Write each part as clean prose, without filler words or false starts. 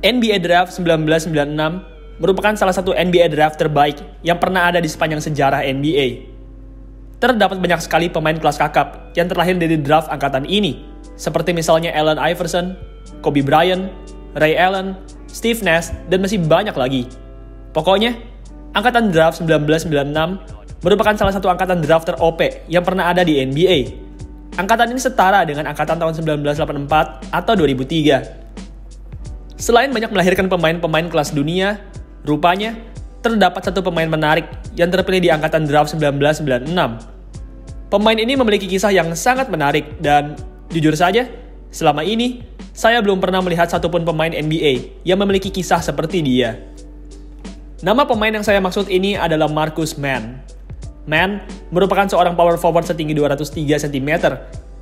NBA Draft 1996 merupakan salah satu NBA Draft terbaik yang pernah ada di sepanjang sejarah NBA. Terdapat banyak sekali pemain kelas kakap yang terlahir dari draft angkatan ini, seperti misalnya Allen Iverson, Kobe Bryant, Ray Allen, Steve Nash, dan masih banyak lagi. Pokoknya, angkatan draft 1996 merupakan salah satu angkatan draft ter-OP yang pernah ada di NBA. Angkatan ini setara dengan angkatan tahun 1984 atau 2003. Selain banyak melahirkan pemain-pemain kelas dunia, rupanya terdapat satu pemain menarik yang terpilih di angkatan draft 1996. Pemain ini memiliki kisah yang sangat menarik dan jujur saja, selama ini saya belum pernah melihat satupun pemain NBA yang memiliki kisah seperti dia. Nama pemain yang saya maksud ini adalah Marcus Mann. Mann merupakan seorang power forward setinggi 203 cm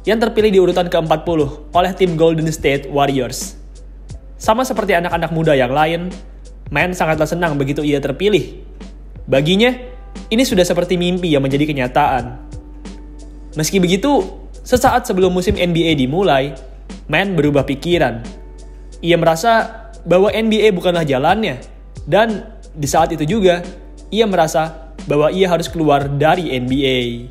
yang terpilih di urutan ke-40 oleh tim Golden State Warriors. Sama seperti anak-anak muda yang lain, Mann sangatlah senang begitu ia terpilih. Baginya, ini sudah seperti mimpi yang menjadi kenyataan. Meski begitu, sesaat sebelum musim NBA dimulai, Mann berubah pikiran. Ia merasa bahwa NBA bukanlah jalannya, dan di saat itu juga, ia merasa bahwa ia harus keluar dari NBA.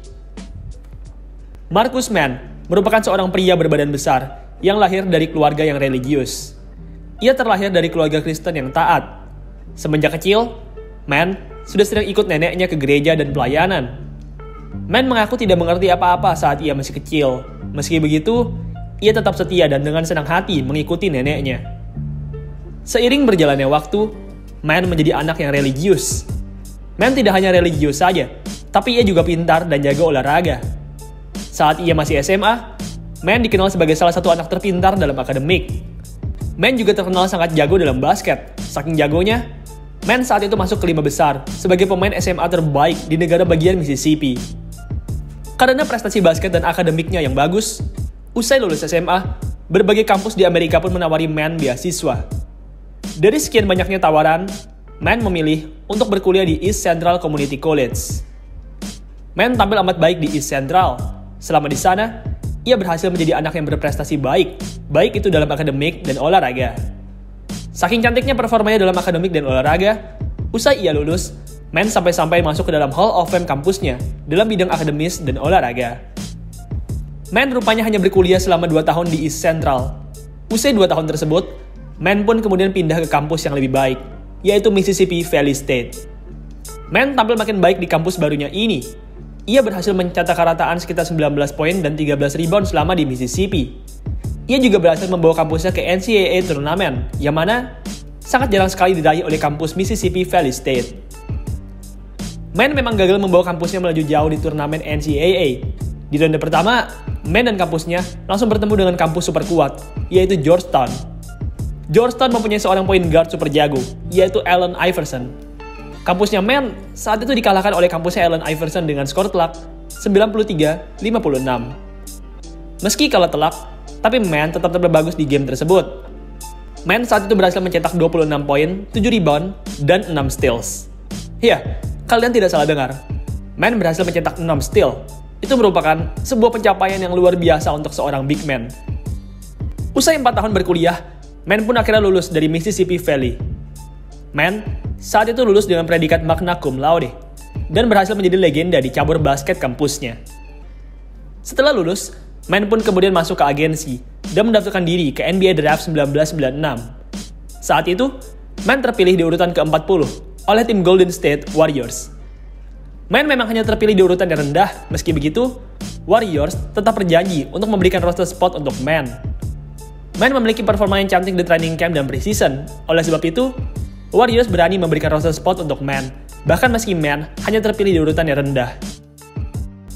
Marcus Mann merupakan seorang pria berbadan besar yang lahir dari keluarga yang religius. Ia terlahir dari keluarga Kristen yang taat. Semenjak kecil, Mann sudah sering ikut neneknya ke gereja dan pelayanan. Mann mengaku tidak mengerti apa-apa saat ia masih kecil. Meski begitu, ia tetap setia dan dengan senang hati mengikuti neneknya. Seiring berjalannya waktu, Mann menjadi anak yang religius. Mann tidak hanya religius saja, tapi ia juga pintar dan jago olahraga. Saat ia masih SMA, Mann dikenal sebagai salah satu anak terpintar dalam akademik. Mann juga terkenal sangat jago dalam basket. Saking jagonya, Mann saat itu masuk ke 5 besar sebagai pemain SMA terbaik di negara bagian Mississippi. Karena prestasi basket dan akademiknya yang bagus, usai lulus SMA, berbagai kampus di Amerika pun menawari Mann beasiswa. Dari sekian banyaknya tawaran, Mann memilih untuk berkuliah di East Central Community College. Mann tampil amat baik di East Central. Selama di sana, ia berhasil menjadi anak yang berprestasi baik itu dalam akademik dan olahraga. Saking cantiknya performanya dalam akademik dan olahraga, usai ia lulus, Mann sampai-sampai masuk ke dalam Hall of Fame kampusnya dalam bidang akademis dan olahraga. Mann rupanya hanya berkuliah selama 2 tahun di East Central. Usai 2 tahun tersebut, Mann pun kemudian pindah ke kampus yang lebih baik, yaitu Mississippi Valley State. Mann tampil makin baik di kampus barunya ini. Ia berhasil mencetak rataan sekitar 19 poin dan 13 rebound selama di Mississippi. Ia juga berhasil membawa kampusnya ke NCAA turnamen, yang mana sangat jarang sekali diraih oleh kampus Mississippi Valley State. Mann memang gagal membawa kampusnya melaju jauh di turnamen NCAA. Di ronde pertama, Mann dan kampusnya langsung bertemu dengan kampus super kuat, yaitu Georgetown. Georgetown mempunyai seorang point guard super jago, yaitu Allen Iverson. Kampusnya Mann saat itu dikalahkan oleh kampusnya Allen Iverson dengan skor telak 93-56. Meski kalah telak, tapi Mann tetap bagus di game tersebut. Mann saat itu berhasil mencetak 26 poin, 7 rebound, dan 6 steals. Ya, kalian tidak salah dengar. Mann berhasil mencetak 6 steal. Itu merupakan sebuah pencapaian yang luar biasa untuk seorang big man. Usai 4 tahun berkuliah, Mann pun akhirnya lulus dari Mississippi Valley. Mann saat itu lulus dengan predikat magna cum laude dan berhasil menjadi legenda di cabur basket kampusnya. Setelah lulus, Mann pun kemudian masuk ke agensi dan mendaftarkan diri ke NBA Draft 1996. Saat itu, Mann terpilih di urutan ke-40 oleh tim Golden State Warriors. Mann memang hanya terpilih di urutan yang rendah, meski begitu, Warriors tetap berjanji untuk memberikan roster spot untuk Mann. Mann memiliki performa yang cantik di training camp dan preseason, oleh sebab itu, Warriors berani memberikan roster spot untuk Mann, bahkan meski Mann hanya terpilih di urutan yang rendah.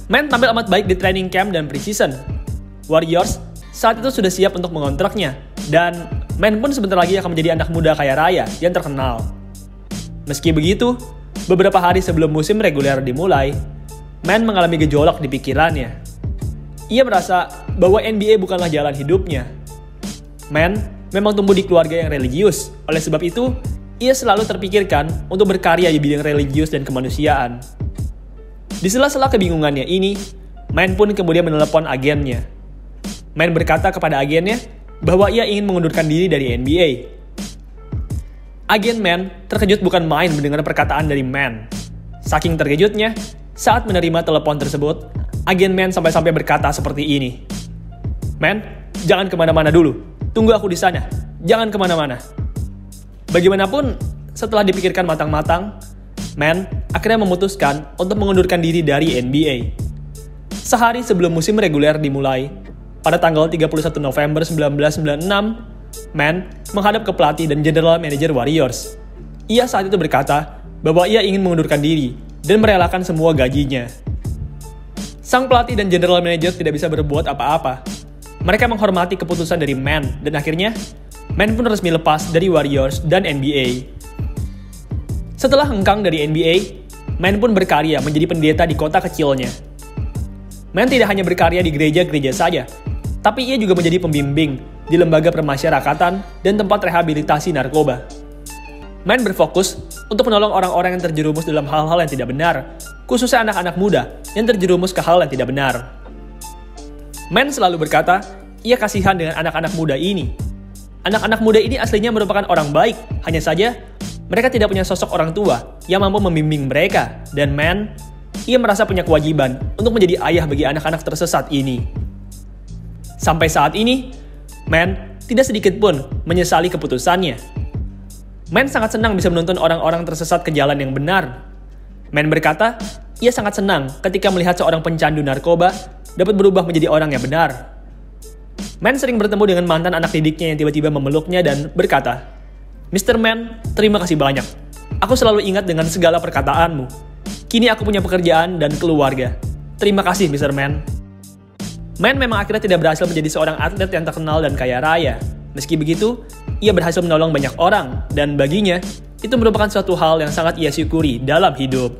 Mann tampil amat baik di training camp dan preseason. Warriors saat itu sudah siap untuk mengontraknya, dan Mann pun sebentar lagi akan menjadi anak muda kaya raya yang terkenal. Meski begitu, beberapa hari sebelum musim reguler dimulai, Mann mengalami gejolak di pikirannya. Ia merasa bahwa NBA bukanlah jalan hidupnya. Mann memang tumbuh di keluarga yang religius, oleh sebab itu, ia selalu terpikirkan untuk berkarya di bidang religius dan kemanusiaan. Di sela-sela kebingungannya ini, Mann pun kemudian menelepon agennya. Mann berkata kepada agennya bahwa ia ingin mengundurkan diri dari NBA. Agen Man terkejut bukan main mendengar perkataan dari Man. Saking terkejutnya, saat menerima telepon tersebut, Agen Man sampai-sampai berkata seperti ini. Man, jangan kemana-mana dulu. Tunggu aku di sana. Jangan kemana-mana. Bagaimanapun, setelah dipikirkan matang-matang, Man akhirnya memutuskan untuk mengundurkan diri dari NBA. Sehari sebelum musim reguler dimulai, pada tanggal 31 November 1996, Man menghadap ke pelatih dan general manager Warriors. Ia saat itu berkata bahwa ia ingin mengundurkan diri dan merelakan semua gajinya. Sang pelatih dan general manager tidak bisa berbuat apa-apa. Mereka menghormati keputusan dari Man dan akhirnya Man pun resmi lepas dari Warriors dan NBA. Setelah hengkang dari NBA, Man pun berkarya menjadi pendeta di kota kecilnya. Man tidak hanya berkarya di gereja-gereja saja, tapi ia juga menjadi pembimbing di lembaga permasyarakatan dan tempat rehabilitasi narkoba. Man berfokus untuk menolong orang-orang yang terjerumus dalam hal-hal yang tidak benar, khususnya anak-anak muda yang terjerumus ke hal yang tidak benar. Man selalu berkata, ia kasihan dengan anak-anak muda ini. Anak-anak muda ini aslinya merupakan orang baik, hanya saja mereka tidak punya sosok orang tua yang mampu membimbing mereka. Dan Man, ia merasa punya kewajiban untuk menjadi ayah bagi anak-anak tersesat ini. Sampai saat ini, Man tidak sedikit pun menyesali keputusannya. Man sangat senang bisa menuntun orang-orang tersesat ke jalan yang benar. Man berkata, ia sangat senang ketika melihat seorang pencandu narkoba dapat berubah menjadi orang yang benar. Man sering bertemu dengan mantan anak didiknya yang tiba-tiba memeluknya dan berkata, "Mr. Man, terima kasih banyak. Aku selalu ingat dengan segala perkataanmu. Kini aku punya pekerjaan dan keluarga. Terima kasih, Mr. Man." Man memang akhirnya tidak berhasil menjadi seorang atlet yang terkenal dan kaya raya. Meski begitu, ia berhasil menolong banyak orang, dan baginya, itu merupakan suatu hal yang sangat ia syukuri dalam hidup.